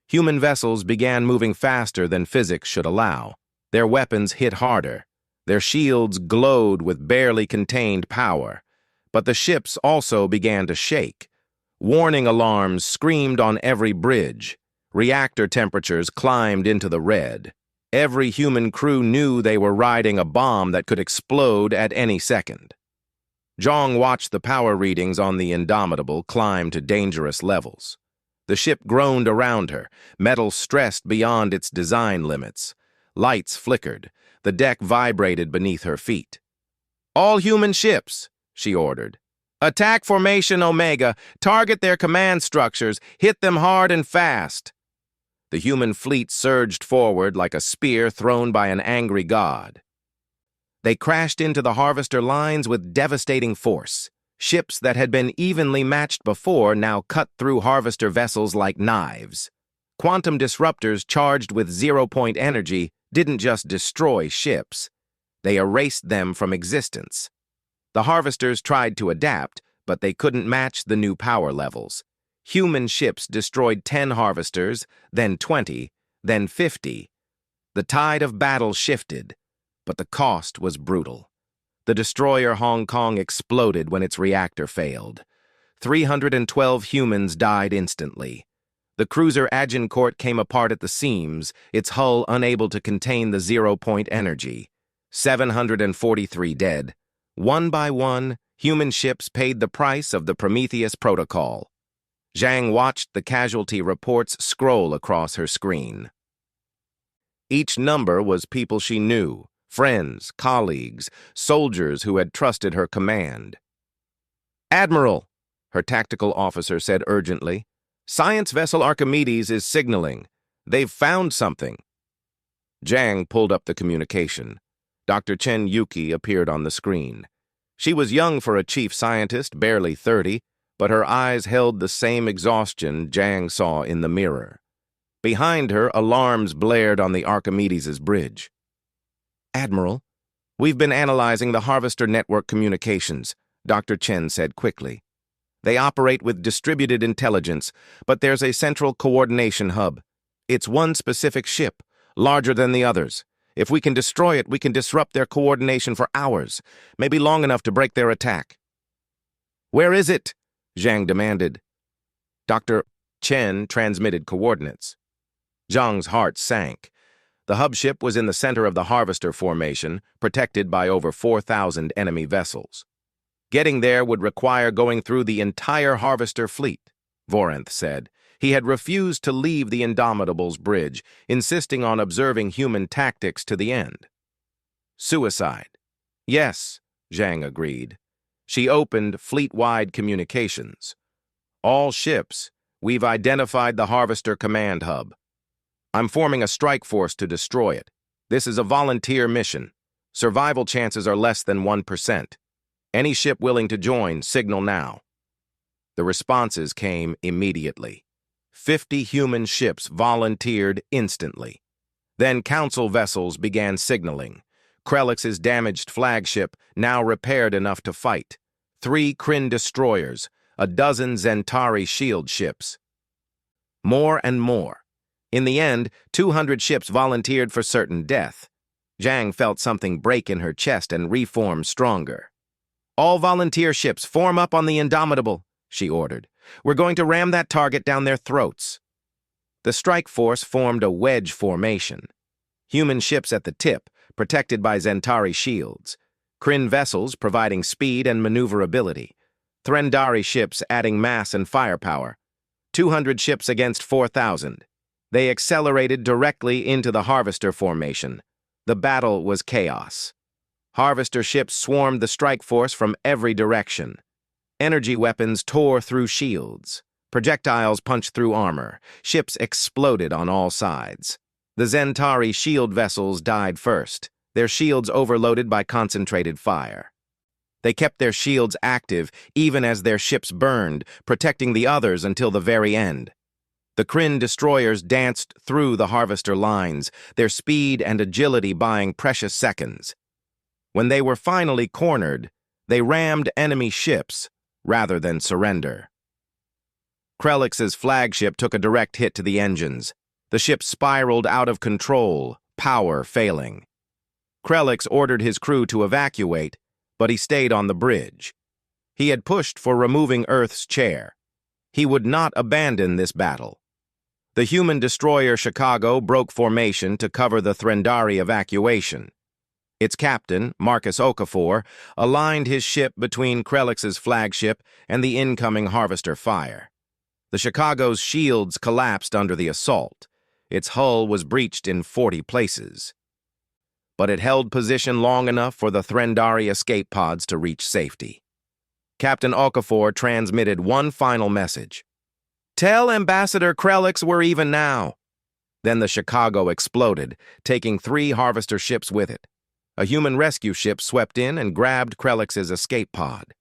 [SPEAKER 1] Human vessels began moving faster than physics should allow. Their weapons hit harder. Their shields glowed with barely contained power. But the ships also began to shake. Warning alarms screamed on every bridge. Reactor temperatures climbed into the red. Every human crew knew they were riding a bomb that could explode at any second. Zhang watched the power readings on the Indomitable climb to dangerous levels. The ship groaned around her, metal stressed beyond its design limits. Lights flickered. The deck vibrated beneath her feet. All human ships, she ordered. Attack Formation Omega, target their command structures, hit them hard and fast. The human fleet surged forward like a spear thrown by an angry god. They crashed into the Harvester lines with devastating force. Ships that had been evenly matched before now cut through Harvester vessels like knives. Quantum disruptors charged with 0-point energy didn't just destroy ships. They erased them from existence. The Harvesters tried to adapt, but they couldn't match the new power levels. Human ships destroyed 10 harvesters, then 20, then 50. The tide of battle shifted, but the cost was brutal. The destroyer Hong Kong exploded when its reactor failed. 312 humans died instantly. The cruiser Agincourt came apart at the seams, its hull unable to contain the zero-point energy. 743 dead. One by one, human ships paid the price of the Prometheus Protocol. Zhang watched the casualty reports scroll across her screen. Each number was people she knew, friends, colleagues, soldiers who had trusted her command. "Admiral," her tactical officer said urgently, "Science vessel Archimedes is signaling. They've found something." Zhang pulled up the communication. Dr. Chen Yuki appeared on the screen. She was young for a chief scientist, barely 30, but her eyes held the same exhaustion Zhang saw in the mirror. Behind her, alarms blared on the Archimedes' bridge. "Admiral, we've been analyzing the Harvester Network communications," Dr. Chen said quickly. "They operate with distributed intelligence, but there's a central coordination hub. It's one specific ship, larger than the others. If we can destroy it, we can disrupt their coordination for hours, maybe long enough to break their attack." "Where is it?" Zhang demanded. Dr. Chen transmitted coordinates. Zhang's heart sank. The hub ship was in the center of the Harvester formation, protected by over 4,000 enemy vessels. Getting there would require going through the entire Harvester fleet, Voranth said. He had refused to leave the Indomitable's bridge, insisting on observing human tactics to the end. "Suicide." "Yes," Zhang agreed. She opened fleet-wide communications. "All ships, we've identified the Harvester command hub. I'm forming a strike force to destroy it. This is a volunteer mission. Survival chances are less than 1%. Any ship willing to join, signal now." The responses came immediately. 50 human ships volunteered instantly. Then council vessels began signaling. Krellix's damaged flagship, now repaired enough to fight. 3 Kryn destroyers, a dozen Zentari shield ships. More and more. In the end, 200 ships volunteered for certain death. Zhang felt something break in her chest and reform stronger. "All volunteer ships, form up on the Indomitable," she ordered. "We're going to ram that target down their throats." The strike force formed a wedge formation. Human ships at the tip, protected by Zentari shields. Kryn vessels providing speed and maneuverability. Threndari ships adding mass and firepower. 200 ships against 4,000. They accelerated directly into the Harvester formation. The battle was chaos. Harvester ships swarmed the strike force from every direction. Energy weapons tore through shields. Projectiles punched through armor. Ships exploded on all sides. The Zentari shield vessels died first, their shields overloaded by concentrated fire. They kept their shields active even as their ships burned, protecting the others until the very end. The Kryn destroyers danced through the Harvester lines, their speed and agility buying precious seconds. When they were finally cornered, they rammed enemy ships rather than surrender. Krellix's flagship took a direct hit to the engines. The ship spiraled out of control, power failing. Krellix ordered his crew to evacuate, but he stayed on the bridge. He had pushed for removing Earth's chair. He would not abandon this battle. The human destroyer Chicago broke formation to cover the Threndari evacuation. Its captain, Marcus Okafor, aligned his ship between Krellix's flagship and the incoming Harvester fire. The Chicago's shields collapsed under the assault. Its hull was breached in 40 places. But it held position long enough for the Threndari escape pods to reach safety. Captain Okafor transmitted one final message. "Tell Ambassador Krellix we're even now." Then the Chicago exploded, taking 3 Harvester ships with it. A human rescue ship swept in and grabbed Krellix's escape pod.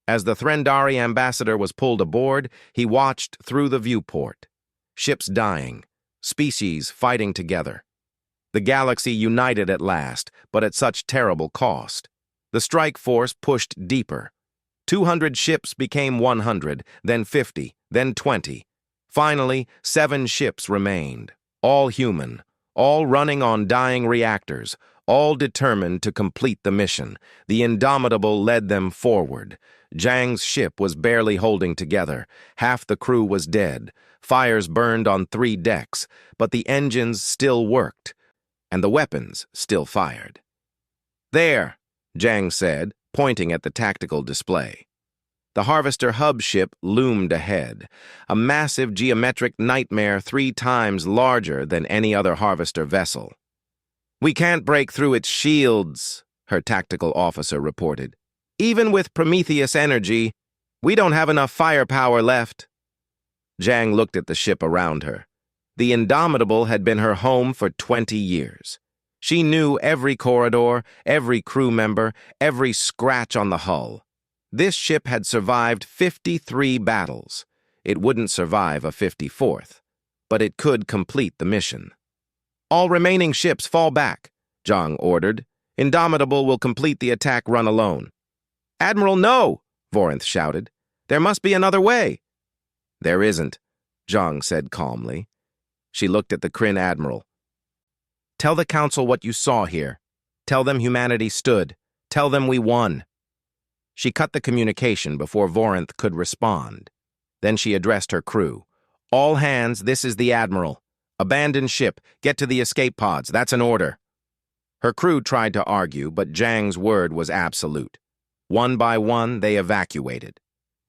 [SPEAKER 1] As the Threndari ambassador was pulled aboard, he watched through the viewport. Ships dying, species fighting together. The galaxy united at last, but at such terrible cost. The strike force pushed deeper. 200 ships became 100, then 50, then 20. Finally, 7 ships remained, all human, all running on dying reactors, all determined to complete the mission. The Indomitable led them forward. Zhang's ship was barely holding together. Half the crew was dead. Fires burned on 3 decks, but the engines still worked, and the weapons still fired. "There," Zhang said, pointing at the tactical display. The Harvester hub ship loomed ahead, a massive geometric nightmare 3 times larger than any other Harvester vessel. "We can't break through its shields," her tactical officer reported. "Even with Prometheus energy, we don't have enough firepower left." Zhang looked at the ship around her. The Indomitable had been her home for 20 years. She knew every corridor, every crew member, every scratch on the hull. This ship had survived 53 battles. It wouldn't survive a 54th, but it could complete the mission. "All remaining ships fall back," Zhang ordered. "Indomitable will complete the attack run alone." "Admiral, no!" Vorinth shouted. "There must be another way." "There isn't," Zhang said calmly. She looked at the Kryn Admiral. "Tell the Council what you saw here. Tell them humanity stood. Tell them we won." She cut the communication before Vorinth could respond. Then she addressed her crew. "All hands, this is the Admiral. Abandon ship. Get to the escape pods. That's an order." Her crew tried to argue, but Zhang's word was absolute. One by one, they evacuated.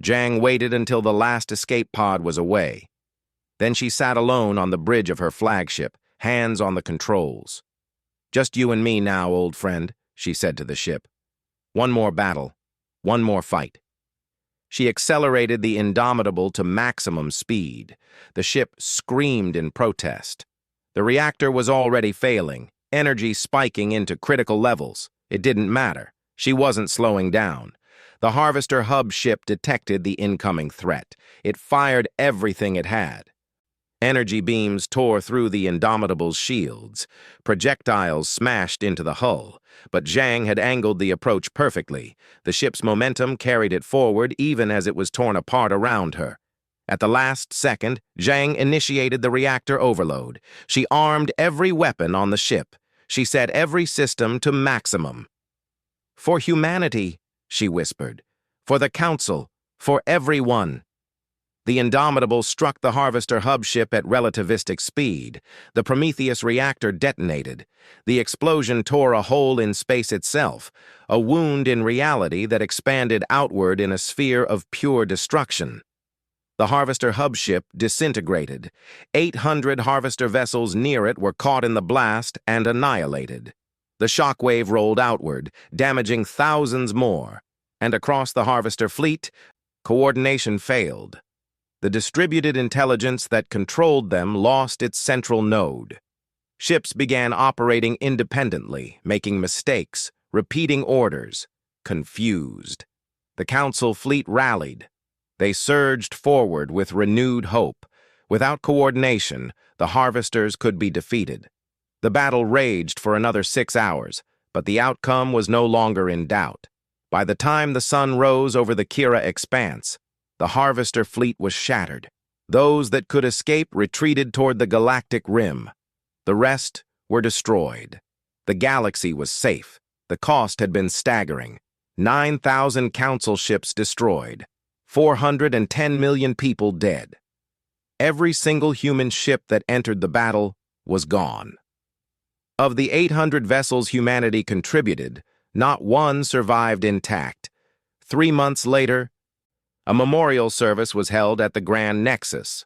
[SPEAKER 1] Zhang waited until the last escape pod was away. Then she sat alone on the bridge of her flagship, hands on the controls. "Just you and me now, old friend," she said to the ship. "One more battle. One more fight." She accelerated the Indomitable to maximum speed. The ship screamed in protest. The reactor was already failing, energy spiking into critical levels. It didn't matter. She wasn't slowing down. The Harvester hub ship detected the incoming threat. It fired everything it had. Energy beams tore through the Indomitable's shields. Projectiles smashed into the hull. But Zhang had angled the approach perfectly. The ship's momentum carried it forward even as it was torn apart around her. At the last second, Zhang initiated the reactor overload. She armed every weapon on the ship. She set every system to maximum. "For humanity," she whispered. "For the Council. For everyone." The Indomitable struck the Harvester hub ship at relativistic speed. The Prometheus reactor detonated. The explosion tore a hole in space itself, a wound in reality that expanded outward in a sphere of pure destruction. The Harvester hub ship disintegrated. 800 Harvester vessels near it were caught in the blast and annihilated. The shockwave rolled outward, damaging thousands more. And across the Harvester fleet, coordination failed. The distributed intelligence that controlled them lost its central node. Ships began operating independently, making mistakes, repeating orders, confused. The Council fleet rallied. They surged forward with renewed hope. Without coordination, the Harvesters could be defeated. The battle raged for another 6 hours, but the outcome was no longer in doubt. By the time the sun rose over the Kira expanse, the Harvester fleet was shattered. Those that could escape retreated toward the galactic rim. The rest were destroyed. The galaxy was safe. The cost had been staggering. 9,000 Council ships destroyed. 410 million people dead. Every single human ship that entered the battle was gone. Of the 800 vessels humanity contributed, not one survived intact. 3 months later, a memorial service was held at the Grand Nexus.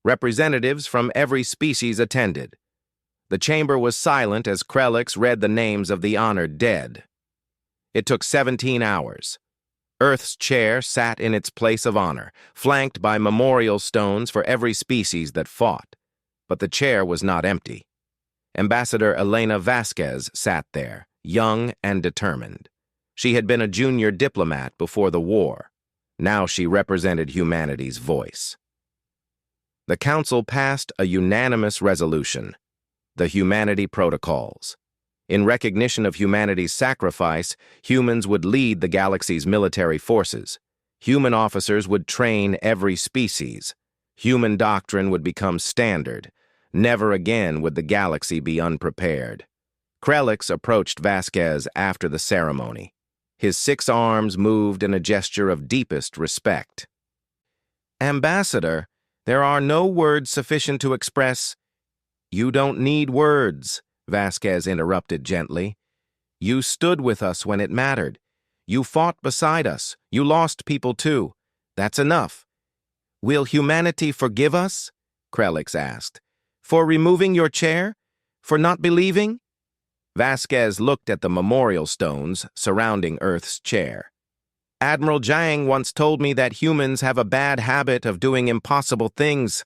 [SPEAKER 1] Representatives from every species attended. The chamber was silent as Krellix read the names of the honored dead. It took 17 hours. Earth's chair sat in its place of honor, flanked by memorial stones for every species that fought. But the chair was not empty. Ambassador Elena Vasquez sat there, young and determined. She had been a junior diplomat before the war. Now she represented humanity's voice. The Council passed a unanimous resolution, the Humanity Protocols. In recognition of humanity's sacrifice, humans would lead the galaxy's military forces. Human officers would train every species. Human doctrine would become standard. Never again would the galaxy be unprepared. Krelix approached Vasquez after the ceremony. His 6 arms moved in a gesture of deepest respect. "Ambassador, there are no words sufficient to express—" "You don't need words," Vasquez interrupted gently. "You stood with us when it mattered. You fought beside us. You lost people too. That's enough." "Will humanity forgive us?" Krelix asked. "For removing your chair? For not believing?" Vasquez looked at the memorial stones surrounding Earth's chair. "Admiral Zhang once told me that humans have a bad habit of doing impossible things.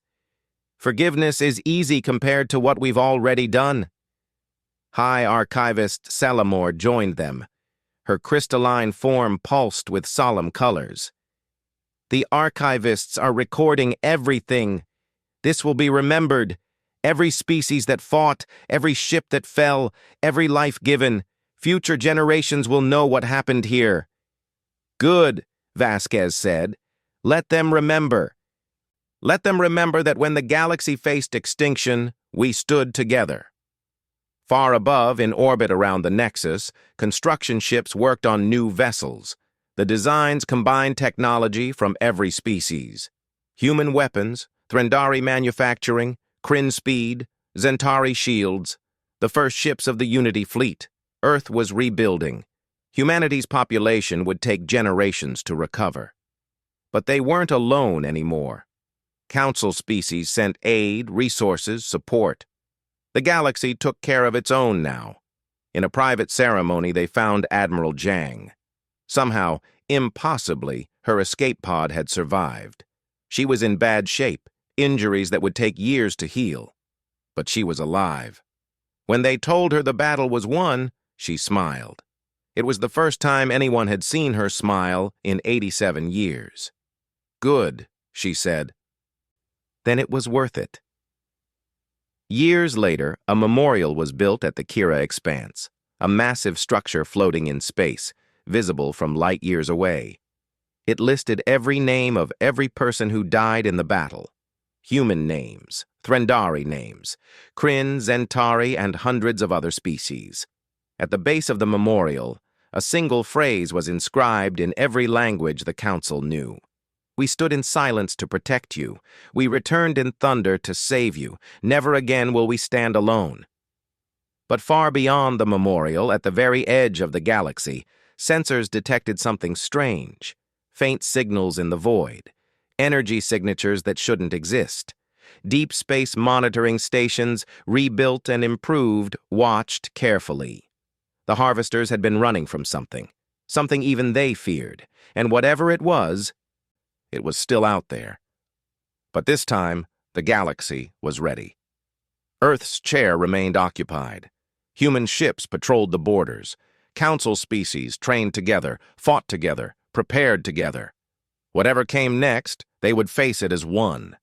[SPEAKER 1] Forgiveness is easy compared to what we've already done." High Archivist Salamor joined them. Her crystalline form pulsed with solemn colors. "The Archivists are recording everything. This will be remembered. Every species that fought, every ship that fell, every life given. Future generations will know what happened here." "Good," Vasquez said. "Let them remember. Let them remember that when the galaxy faced extinction, we stood together." Far above, in orbit around the Nexus, construction ships worked on new vessels. The designs combined technology from every species. Human weapons, Threndari manufacturing, Kryn speed, Zentari shields, the first ships of the Unity fleet. Earth was rebuilding. Humanity's population would take generations to recover. But they weren't alone anymore. Council species sent aid, resources, support. The galaxy took care of its own now. In a private ceremony, they found Admiral Zhang. Somehow, impossibly, her escape pod had survived. She was in bad shape, injuries that would take years to heal. But she was alive. When they told her the battle was won, she smiled. It was the first time anyone had seen her smile in 87 years. "Good," she said. "Then it was worth it." Years later, a memorial was built at the Kira Expanse, a massive structure floating in space, visible from light years away. It listed every name of every person who died in the battle. Human names, Threndari names, Kryn, Zentari, and hundreds of other species. At the base of the memorial, a single phrase was inscribed in every language the Council knew. "We stood in silence to protect you. We returned in thunder to save you. Never again will we stand alone." But far beyond the memorial, at the very edge of the galaxy, sensors detected something strange. Faint signals in the void. Energy signatures that shouldn't exist. Deep space monitoring stations, rebuilt and improved, watched carefully. The harvesters had been running from something even they feared, and whatever it was still out there. But this time, the galaxy was ready. Earth's chair remained occupied. Human ships patrolled the borders. Council species trained together, fought together, prepared together. Whatever came next, they would face it as one.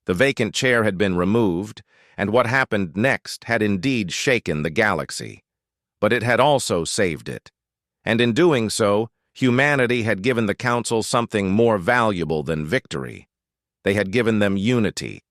[SPEAKER 1] The vacant chair had been removed, and what happened next had indeed shaken the galaxy. But it had also saved it. And in doing so, humanity had given the Council something more valuable than victory. They had given them unity,